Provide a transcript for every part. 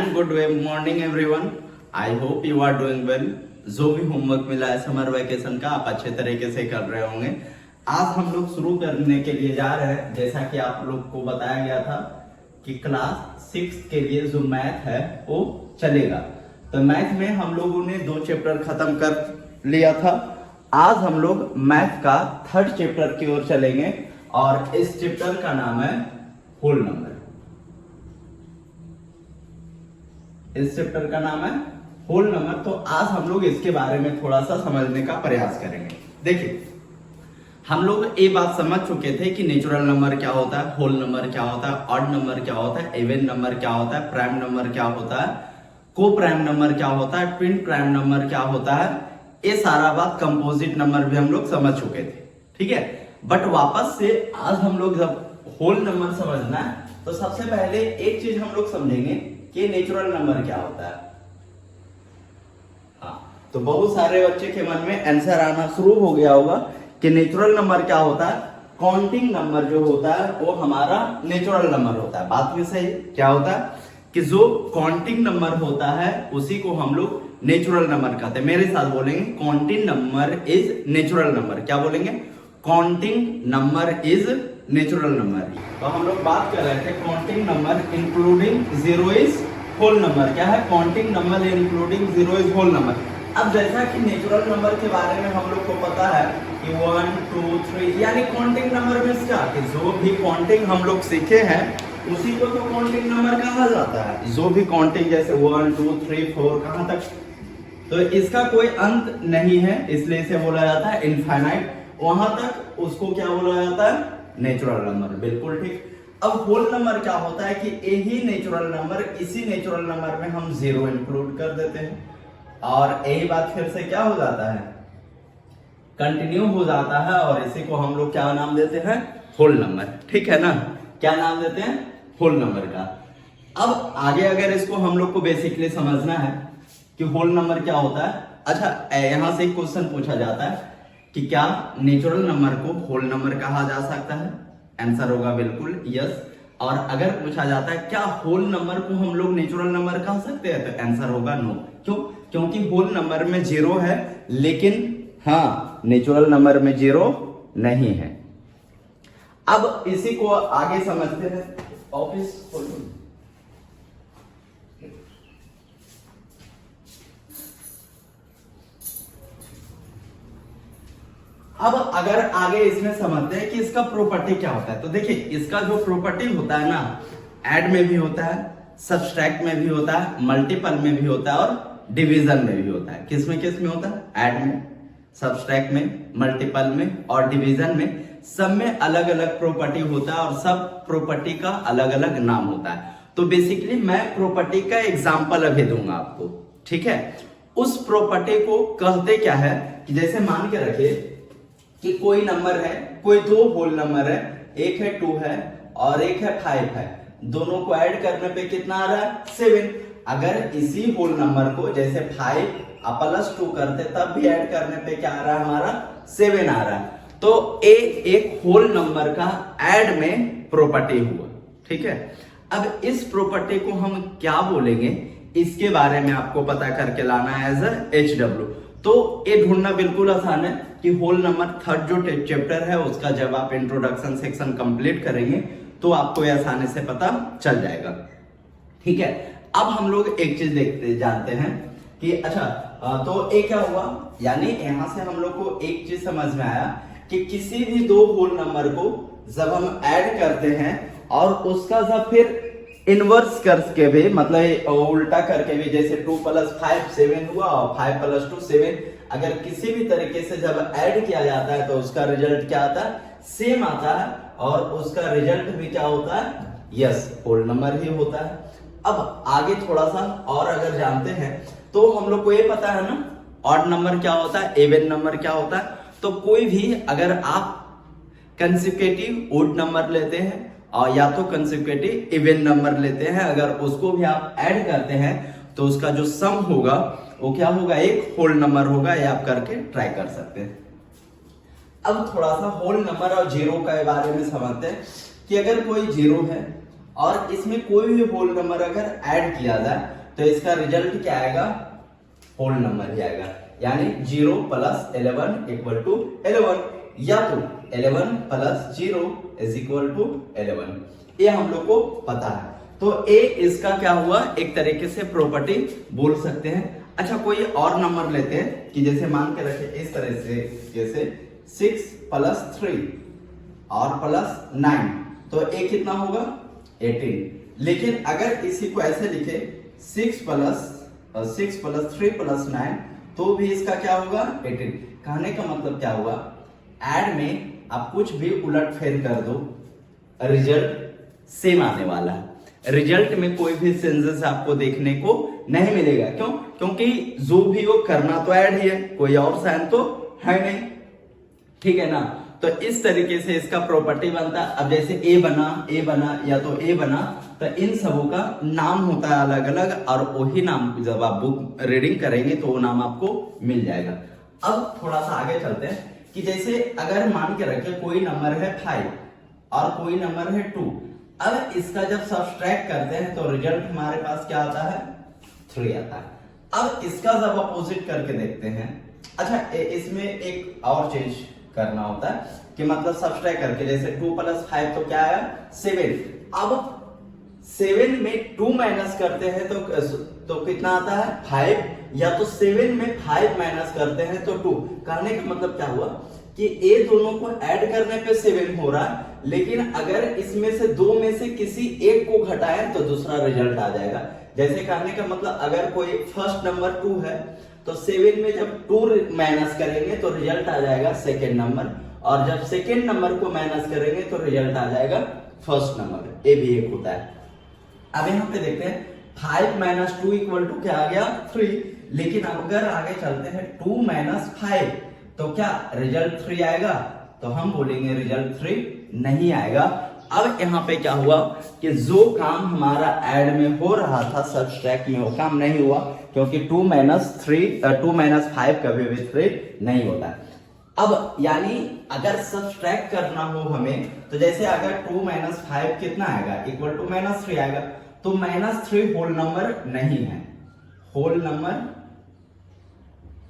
And good morning everyone. I hope you are doing well. जो भी homework मिला है समर वेकेशन का आप अच्छे तरीके से कर रहे होंगे। आज हम लोग शुरू करने के लिए जा रहे हैं, जैसा कि आप लोग को बताया गया था कि क्लास 6 के लिए जो मैथ है वो चलेगा। तो मैथ में हम लोगों ने 2 चैप्टर खत्म कर लिया था। आज हम लोग मैथ का 3rd चैप्टर की ओर चलेंगे और इस चैप्टर का नाम है होल नंबर। इस चैप्टर का नाम है होल नंबर। तो आज हम लोग इसके बारे में थोड़ा सा समझने का प्रयास करेंगे। देखिए, हम लोग ये बात समझ चुके थे कि नेचुरल नंबर क्या होता है, होल नंबर क्या होता है, ऑड नंबर क्या होता है, इवन नंबर क्या होता है, प्राइम नंबर क्या होता है, को प्राइम नंबर क्या होता है, ट्विन प्राइम नंबर क्या होता है। ये सारा बात कंपोजिट नंबर भी हम लोग समझ चुके थे, ठीक है। बट वापस से आज हम लोग जब होल नंबर समझना है तो सबसे पहले एक चीज हम लोग समझेंगे कि नेचुरल नंबर क्या होता है। हाँ, तो बहुत सारे बच्चे के मन में आंसर आना शुरू हो गया होगा कि नेचुरल नंबर क्या होता है। काउंटिंग नंबर जो होता है वो हमारा नेचुरल नंबर होता है। बात भी सही। क्या होता है कि जो काउंटिंग नंबर होता है उसी को हम लोग नेचुरल नंबर कहते हैं। मेरे साथ बोलेंगे, counting number is natural number. क्या बोलेंगे? Counting number is natural number. तो हम लोग बात कर रहे थे counting number including zero is whole number. क्या है? Counting number including zero is whole number. अब जैसा कि नेचुरल नंबर के बारे में हम लोग को पता है कि 1 2 3 यानी काउंटिंग नंबर में क्या कि जो भी काउंटिंग हम लोग सीखे हैं उसी को तो काउंटिंग नंबर कहा जाता है। जो भी काउंटिंग जैसे 1 2 3 4 कहां तक, तो इसका कोई अंत नहीं है, इसलिए इसे बोला जाता है इनफाइनाइट। वहां तक उसको क्या बोला जाता है? Natural number. बिल्कुल ठीक। अब होल नंबर क्या होता है कि यही नेचुरल नंबर, इसी नेचुरल नंबर में हम जीरो इंक्लूड कर देते हैं और यही बात फिर से क्या हो जाता है? कंटिन्यू हो जाता है और इसी को हम लोग क्या नाम देते हैं? Whole number. ठीक है ना? क्या नाम देते हैं? होल नंबर का। अब आगे अगर इसको हम लोग को बेसिकली समझना है कि होल नंबर क्या होता है। अच्छा, यहां से एक क्वेश्चन पूछा जाता है कि क्या नेचुरल नंबर को होल नंबर कहा जा सकता है? आंसर होगा बिल्कुल यस। और अगर पूछा जाता है क्या होल नंबर को हम लोग नेचुरल नंबर कह सकते हैं, तो आंसर होगा नो। क्यों? क्योंकि होल नंबर में जीरो है, लेकिन हाँ, नेचुरल नंबर में जीरो नहीं है। अब इसी को आगे समझते हैं। ऑफिस अब अगर आगे इसमें समझते हैं कि इसका प्रॉपर्टी क्या होता है, तो देखिए इसका जो प्रॉपर्टी होता है ना, ऐड में भी होता है, सब्सट्रैक्ट में भी होता है, मल्टीपल में भी होता है और डिवीजन में भी होता है। किस में होता है? ऐड में, सब्सट्रैक्ट में, मल्टीपल में और डिवीजन में। सब में अलग अलग प्रॉपर्टी होता है और सब प्रॉपर्टी का अलग अलग नाम होता है। तो बेसिकली मैं प्रॉपर्टी का एग्जाम्पल अभी दूंगा आपको, ठीक है। उस प्रॉपर्टी को कहते क्या है कि जैसे मान के रखिए कि कोई नंबर है, कोई 2 होल नंबर है, एक है 2 है और एक है 5 है। दोनों को ऐड करने पे कितना आ रहा है? 7। अगर इसी होल नंबर को जैसे 5 प्लस 2 करते तब भी ऐड करने पे क्या आ रहा है? हमारा 7 आ रहा है। तो एक होल नंबर का ऐड में प्रॉपर्टी हुआ, ठीक है। अब इस प्रॉपर्टी को हम क्या बोलेंगे, इसके बारे में आपको पता करके लाना है एज HW। तो ये ढूंढना बिल्कुल आसान है कि होल नंबर 3rd जो चैप्टर है उसका जब आप इंट्रोडक्शन सेक्शन कंप्लीट करेंगे तो आपको ये आसानी से पता चल जाएगा, ठीक है। अब हम लोग एक चीज जानते हैं कि अच्छा, तो ये क्या हुआ, यानी यहां से हम लोग को एक चीज समझ में आया कि किसी भी 2 होल नंबर को जब हम ऐड करते हैं और उसका जब फिर इनवर्स करके भी, मतलब उल्टा करके भी, जैसे 2 + 5 7 हुआ और 5 + 2 7, अगर किसी भी तरीके से जब ऐड किया जाता है तो उसका रिजल्ट क्या आता है? सेम आता है और उसका रिजल्ट भी क्या होता है? यस, होल नंबर ही होता है। अब आगे थोड़ा सा और अगर जानते हैं तो हम लोग को ये पता है ना, ऑड नंबर क्या होता है, इवन नंबर क्या होता है। तो कोई भी अगर आप कंसेक्यूटिव ऑड नंबर लेते हैं और या तो कंसेक्यूटिव इवन नंबर लेते हैं, अगर उसको भी आप ऐड करते हैं तो उसका जो सम होगा वो क्या होगा? एक होल नंबर होगा। ये आप करके ट्राई कर सकते हैं। अब थोड़ा सा होल नंबर और जीरो के बारे में समझते हैं कि अगर कोई जीरो है और इसमें कोई भी होल नंबर अगर ऐड किया जाए तो इसका रिजल्ट क्या आएगा, होल नंबर ही आएगा, यानी 0 + 11 = 11, या तो 11 + 0 = 11। ये हम लोग को पता है। तो ए इसका क्या हुआ, एक तरीके से प्रॉपर्टी बोल सकते हैं। अच्छा, कोई और नंबर लेते हैं कि जैसे मान के रखे इस तरह से, जैसे 6 + 3 और +9, तो ए कितना होगा 18। लेकिन अगर इसी को ऐसे लिखे 6 + 3 + 9, तो भी इसका क्या होगा 18। कहने का मतलब क्या हुआ, ऐड में आप कुछ भी उलट फेर कर दो, रिजल्ट सेम आने वाला है। रिजल्ट में कोई भी चेंजेस आपको देखने को नहीं मिलेगा। क्यों? क्योंकि जो भी हो करना तो ऐड ही है, कोई और साइन तो है नहीं, ठीक है ना। तो इस तरीके से इसका प्रॉपर्टी बनता है। अब जैसे ए बना या तो ए बना, तो इन सबों का नाम होता है अलग अलग, और वही नाम जब आप बुक रीडिंग करेंगे तो वो नाम आपको मिल जाएगा। अब थोड़ा सा आगे चलते हैं कि जैसे अगर मान के रखे कोई नंबर है 5 और कोई नंबर है 2, अब इसका जब सब्सट्रैक्ट करते हैं तो रिजल्ट हमारे पास क्या आता है 3 आता है। अब इसका जब अपोजिट करके देखते हैं, अच्छा इसमें एक और चीज करना होता है कि मतलब सब्सट्रैक्ट करके, जैसे 2 + 5 तो क्या आया 7। अब 7 में 2 माइनस करते हैं तो कितना आता है 5, या तो 7 में 5 माइनस करते हैं तो 2। करने का मतलब क्या हुआ कि ए दोनों को ऐड करने पे 7 हो रहा है, लेकिन अगर इसमें से दो में से किसी एक को घटाएं तो दूसरा रिजल्ट आ जाएगा। जैसे कहने का मतलब अगर कोई फर्स्ट नंबर 2 है तो 7 में जब 2 माइनस करेंगे तो रिजल्ट आ जाएगा सेकेंड नंबर, और जब सेकेंड नंबर को माइनस करेंगे तो रिजल्ट आ जाएगा फर्स्ट नंबर। ए भी एक होता है। अब यहाँ पे देखते हैं 5 - 2 = क्या आ गया 3, लेकिन अगर आगे चलते हैं 2 - 5 तो क्या रिजल्ट 3 आएगा, तो हम बोलेंगे रिजल्ट 3 नहीं आएगा। अब यहाँ पे क्या हुआ कि जो काम हमारा ऐड में हो रहा था सब्सट्रैक्ट में वो काम नहीं हुआ, क्योंकि 2 - 5 कभी भी 3 नहीं होता। अब यानी अगर सब्सट्रैक्ट करना हो हमें, तो जैसे अगर 2 - 5 कितना आएगा = -3 आएगा, तो -3 होल नंबर नहीं है, होल नंबर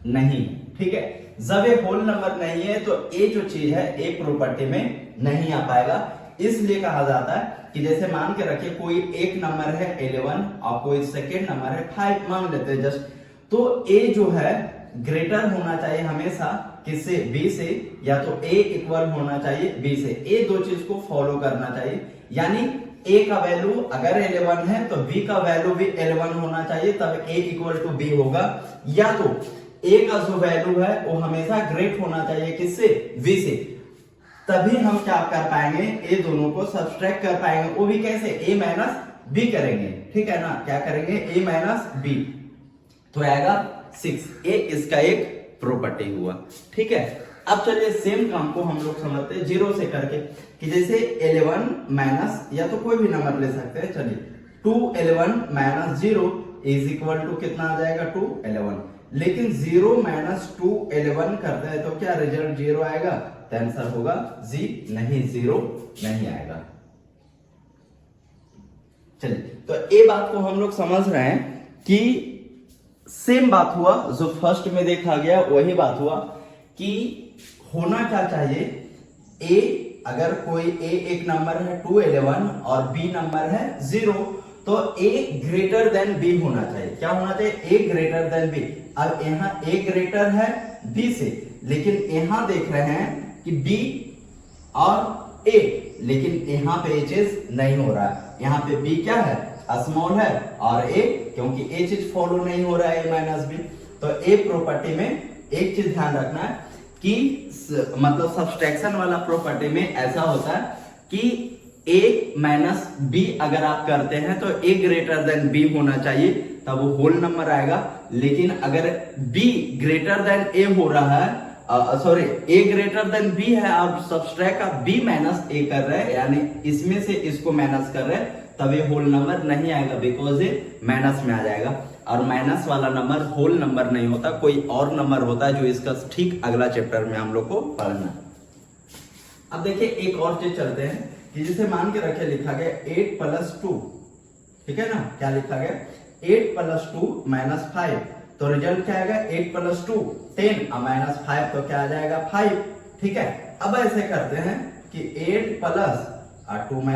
नहीं, ठीक है। जब ये होल नंबर नहीं है तो ए जो चीज है ए प्रॉपर्टी में नहीं आ पाएगा। इसलिए कहा जाता है कि जैसे मान के रखिए कोई एक नंबर है 11 और कोई सेकेंड नंबर है 5, मान लेते हैं जस्ट, तो ए जो है ग्रेटर होना चाहिए हमेशा किससे, बी से, या तो ए इक्वल होना चाहिए बी से। ए दो चीज को फॉलो करना चाहिए, यानी ए का वैल्यू अगर 11 है तो बी का वैल्यू भी 11 होना चाहिए, तब ए = बी होगा। या तो ए का जो वैल्यू है वो हमेशा ग्रेट होना चाहिए किससे, बी से, तभी हम क्या कर पाएंगे, ए दोनों को सब्सट्रैक्ट कर पाएंगे। वो भी कैसे, a - b करेंगे, ठीक है ना। क्या करेंगे, a - b, तो आएगा 6। ए इसका एक प्रॉपर्टी हुआ, ठीक है। अब चलिए सेम काम को हम लोग समझते हैं 0 से करके, कि जैसे 11 माइनस, या तो कोई भी नंबर ले सकते हैं, चलिए 2 11 - 0 = कितना आ जाएगा 2 11। लेकिन 0 - 2 11 करते हैं तो क्या रिजल्ट 0 आएगा, तो आंसर होगा जी नहीं, 0 नहीं आएगा। चलिए, तो ये बात को हम लोग समझ रहे हैं कि सेम बात हुआ जो फर्स्ट में देखा गया, वही बात हुआ कि होना क्या चाहिए, ए अगर कोई ए एक नंबर है 2 11 और बी नंबर है 0, तो ए ग्रेटर देन बी होना चाहिए। क्या होना चाहिए, ए ग्रेटर देन बी। अब यहाँ ए ग्रेटर है बी से, लेकिन यहाँ देख रहे हैं कि बी और ए, लेकिन यहाँ पे ये चीज नहीं हो रहा है। यहाँ पे बी क्या है, स्मॉल है, और ए, क्योंकि ए चीज फॉलो नहीं हो रहा है a - b, तो ए प्रॉपर्टी में एक चीज ध्यान रखना है कि मतलब सब्सट्रैक्शन वाला प्रॉपर्टी में ऐसा होता है कि a - b अगर आप करते हैं तो a ग्रेटर देन b होना चाहिए, तब वो होल नंबर आएगा। लेकिन अगर b ग्रेटर देन a हो रहा है, sorry a greater than b है, आप सब्सट्रैक्ट आप b - a कर रहे हैं, यानी इसमें से इसको माइनस कर रहे हैं, तब ये होल नंबर नहीं आएगा, बिकॉज ये माइनस में आ जाएगा। और माइनस वाला नंबर होल नंबर नहीं होता, कोई और नंबर होता है, जो इसका ठीक अगला चैप्टर में हम लोग को पढ़ना है। अब देखिए एक और चीज चलते हैं कि जैसे मान के रखे लिखा गया 8 + 2, ठीक है ना। क्या लिखा गया 8 + 2 - 5, तो रिजल्ट क्या आएगा 8 + 2 10 और -5 तो क्या आ जाएगा 5। ठीक है, अब ऐसे करते हैं कि 8 + 2 -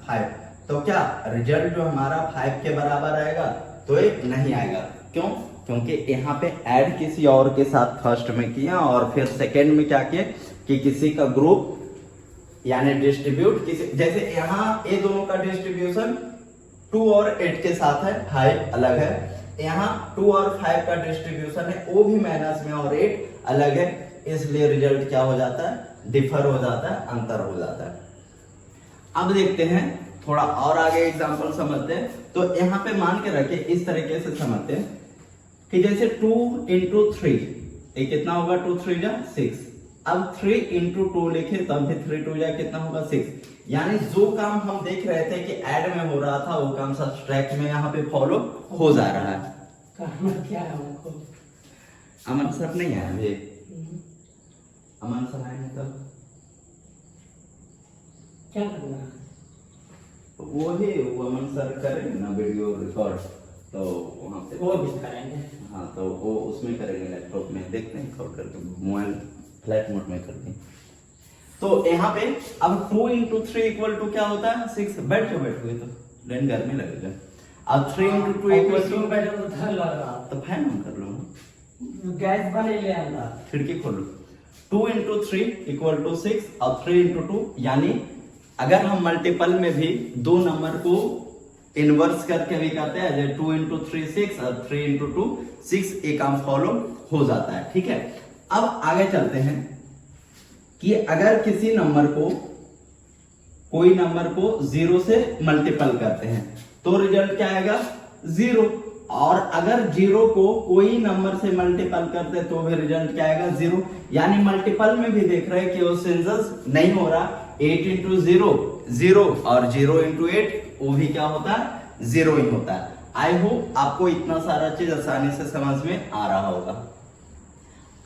5, तो क्या रिजल्ट जो हमारा 5 के बराबर आएगा, तो ये नहीं आएगा। क्यों? क्योंकि यहाँ पे ऐड किसी और के साथ फर्स्ट में किया और फिर सेकंड में क्या किया कि किसी का ग्रुप यानी डिस्ट्रीब्यूट किसी, जैसे यहाँ ये दोनों का डिस्ट्रीब्यूशन 2 और 8 के साथ है, 5 अलग है। यहाँ 2 और 5 का डिस्ट्रीब्यूशन है, वो भी माइनस में और 8 अलग है, इसलिए रिजल्ट क्या हो जाता है, डिफर हो जाता है, अंतर हो जाता है। अब देखते हैं थोड़ा और आगे एग्जांपल समझते हैं। तो यहाँ पे मान के रखे इस तरीके से समझते हैं कि जैसे 2 × 3 ये कितना होगा, 2 × 3 = 6। अब 3 × 2 लिखे तब भी 3 × 2 = कितना होगा 6। यानी जो काम हम देख रहे थे कि ऐड में हो रहा था वो काम सब्सट्रैक्ट में यहाँ पे फॉलो हो जा रहा है। क्या है उनको? अमन सर नहीं आए अभी, अमन सर आए तब क्या करना है? वो ही वो अमन सर करेंगे ना वीडियो रिकॉर्ड, तो वहाँ पे वो भी करेंगे। हाँ, तो वो उसमें करेंगे, लैपटॉप में देखते हैं रिकॉर्ड करके, मोबाइल फ्लाइट मोड में करते हैं। तो यहाँ पे अब 2 × 3 = क्या होता है 6। बैठ जाओ तो लेकिन गर्मी लगेगा। अब 3 × 2 = बैठे तो धर लग रहा, तो फैन ऑन कर लो, गैस बने ले आंदा, खिड़की खोलो। 2 × 3 = 6 और 3 × 2, यानी अगर हम मल्टीपल में भी दो नंबर को इनवर्स करके भी करते हैं, जैसे 2 × 3 6 और 3 × 2 6, एक काम फॉलो हो जाता है। ठीक है, अब आगे चलते हैं कि अगर किसी नंबर को कोई नंबर को 0 से मल्टीपल करते हैं तो रिजल्ट क्या आएगा 0, और अगर 0 को कोई नंबर से मल्टीपल करते हैं तो भी रिजल्ट क्या आएगा 0। यानी मल्टीपल में भी देख रहे हैं कि वो सेंसस नहीं हो रहा, 8 × 0 0 और 0 × 8 वो भी क्या होता है 0 ही होता है। आई होप आपको इतना सारा चीज आसानी से समझ में आ रहा होगा।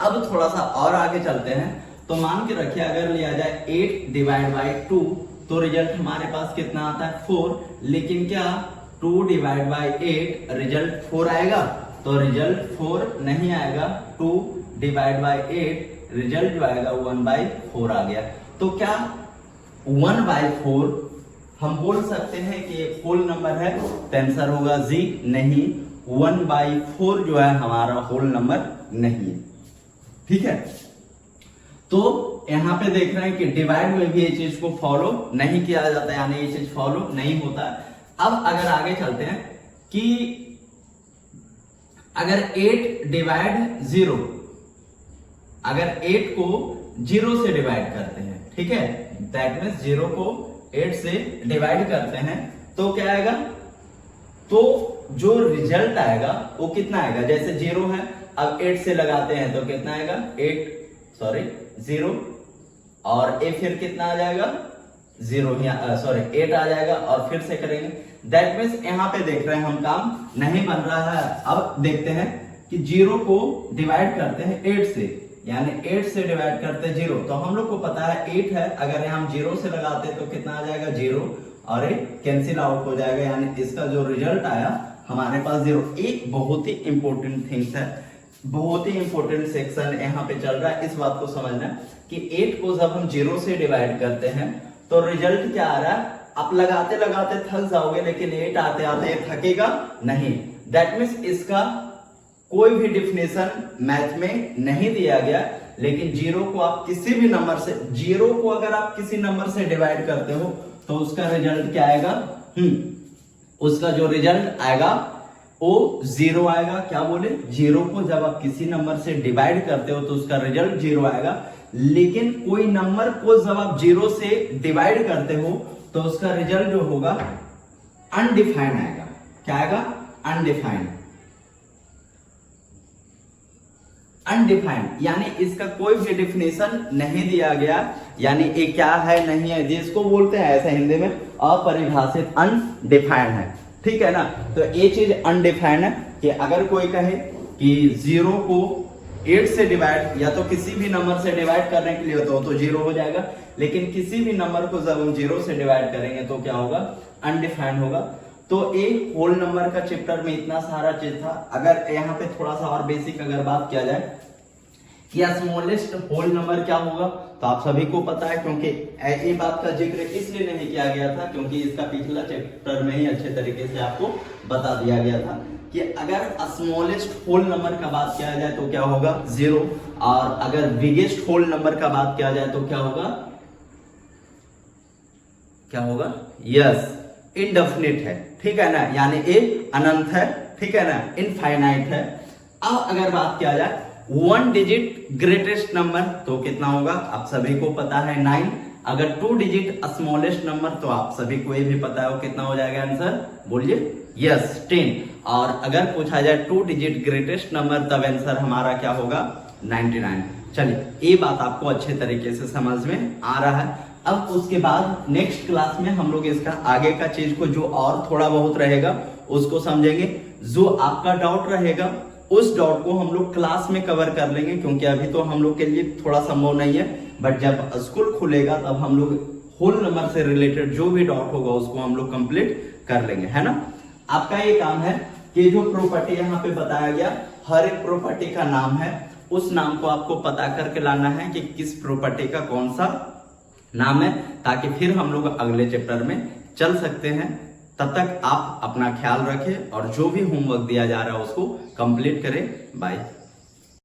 अब थोड़ा सा और आगे चलते हैं। तो मान के रखिए अगर लिया जाए 8 / 2 तो रिजल्ट हमारे पास कितना आता है 4, लेकिन क्या 2 / 8 रिजल्ट 4 आएगा, तो रिजल्ट 4 नहीं आएगा, 2 / 8 रिजल्ट जो आएगा 1/4 आ गया। तो क्या 1/4 हम बोल सकते हैं कि एक होल नंबर है, तो आंसर होगा जी नहीं, 1/4 जो है हमारा होल नंबर नहीं है। ठीक है, तो यहाँ पे देख रहे हैं कि डिवाइड में भी ये चीज को फॉलो नहीं किया जाता, यानी ये चीज फॉलो नहीं होता। अब अगर आगे चलते हैं कि अगर 8 / 0, अगर 8 को 0 से डिवाइड करते हैं, ठीक है, दैट मीन्स 0 को 8 से डिवाइड करते हैं तो क्या आएगा, तो जो रिजल्ट आएगा वो कितना आएगा, जैसे 0 है अब 8 से लगाते हैं तो कितना आएगा 0, और ए फिर कितना आ जाएगा 0, 8 आ जाएगा, और फिर से करेंगे। दैट मीन्स यहाँ पे देख रहे हैं हम काम नहीं बन रहा है। अब देखते हैं कि 0 को डिवाइड करते हैं 8 से, यानी 8 से डिवाइड करते हैं 0, तो हम लोग को पता है 8 है, अगर हम 0 से लगाते हैं तो कितना आ जाएगा 0, और ये कैंसिल आउट हो जाएगा, यानी इसका जो रिजल्ट आया हमारे पास 0। एक बहुत ही इंपॉर्टेंट थिंग्स है, बहुत ही इंपॉर्टेंट सेक्शन यहाँ पे चल रहा है, इस बात को समझना कि 8 को जब हम 0 से डिवाइड करते हैं तो रिजल्ट क्या आ रहा है, आप लगाते लगाते थक जाओगे, लेकिन 8 आते आते थकेगा नहीं। दैट मीन्स इसका कोई भी डिफिनेशन मैथ में नहीं दिया गया, लेकिन 0 को आप किसी भी नंबर से, 0 को अगर आप किसी नंबर से डिवाइड करते हो तो उसका रिजल्ट क्या आएगा, उसका जो रिजल्ट आएगा वो 0 आएगा। क्या बोले, 0 को जब आप किसी नंबर से डिवाइड करते हो तो उसका रिजल्ट 0 आएगा, लेकिन कोई नंबर को जब आप 0 से डिवाइड करते हो तो उसका रिजल्ट जो होगा अनडिफाइंड आएगा। क्या आएगा, अनडिफाइंड। अनडिफाइंड यानी इसका कोई भी डिफिनेशन नहीं दिया गया, यानी ये क्या है नहीं है, जिसको बोलते हैं ऐसे हिंदी में अपरिभाषित, अनडिफाइंड है। ठीक है ना, तो ये चीज अनडिफाइंड है कि अगर कोई कहे कि 0 को 8 से डिवाइड, या तो किसी भी नंबर से डिवाइड करने के लिए तो 0 हो जाएगा, लेकिन किसी भी नंबर को जब हम 0 से डिवाइड करेंगे तो क्या होगा, अनडिफाइंड होगा। तो एक होल नंबर का चैप्टर में इतना सारा चीज था। अगर यहाँ पे थोड़ा सा और बेसिक अगर बात किया जाए कि स्मॉलेस्ट होल नंबर क्या होगा, तो आप सभी को पता है, क्योंकि ये बात का जिक्र इसलिए नहीं किया गया था क्योंकि इसका पिछला चैप्टर में ही अच्छे तरीके से आपको बता दिया गया था कि अगर स्मॉलेस्ट होल नंबर का बात किया जाए तो क्या होगा 0, और अगर बिगेस्ट होल नंबर का बात किया जाए तो क्या होगा, क्या होगा, यस, इनडेफिनिट है, ठीक है ना, यानी ए अनंत है, ठीक है ना, इनफाइनाइट है। अब अगर बात किया जाए 1 डिजिट ग्रेटेस्ट नंबर तो कितना होगा, आप सभी को पता है 9। अगर 2 डिजिट स्मॉलेस्ट नंबर तो आप सभी को ये भी पता है वो कितना हो जाएगा, आंसर बोलिए, यस 10। और अगर पूछा जाए 2 डिजिट ग्रेटेस्ट नंबर तब आंसर हमारा क्या होगा, 99। चलिए ये बात आपको अच्छे तरीके से समझ में आ रहा है। अब उसके बाद नेक्स्ट क्लास में हम लोग इसका आगे का चीज को जो और थोड़ा बहुत रहेगा उसको समझेंगे। जो आपका डाउट रहेगा उस डाउट को हम लोग क्लास में कवर कर लेंगे, क्योंकि अभी तो हम लोग के लिए थोड़ा संभव नहीं है, बट जब स्कूल खुलेगा तब हम लोग होल नंबर से रिलेटेड जो भी डाउट होगा उसको हम लोग कंप्लीट कर लेंगे, है ना। आपका ये काम है कि जो प्रॉपर्टी यहाँ पे बताया गया, हर एक प्रॉपर्टी का नाम है, उस नाम को आपको पता करके लाना है कि किस प्रॉपर्टी का कौन सा नाम है, ताकि फिर हम लोग अगले चैप्टर में चल सकते हैं। तब तक आप अपना ख्याल रखें और जो भी होमवर्क दिया जा रहा है उसको कंप्लीट करें। बाय।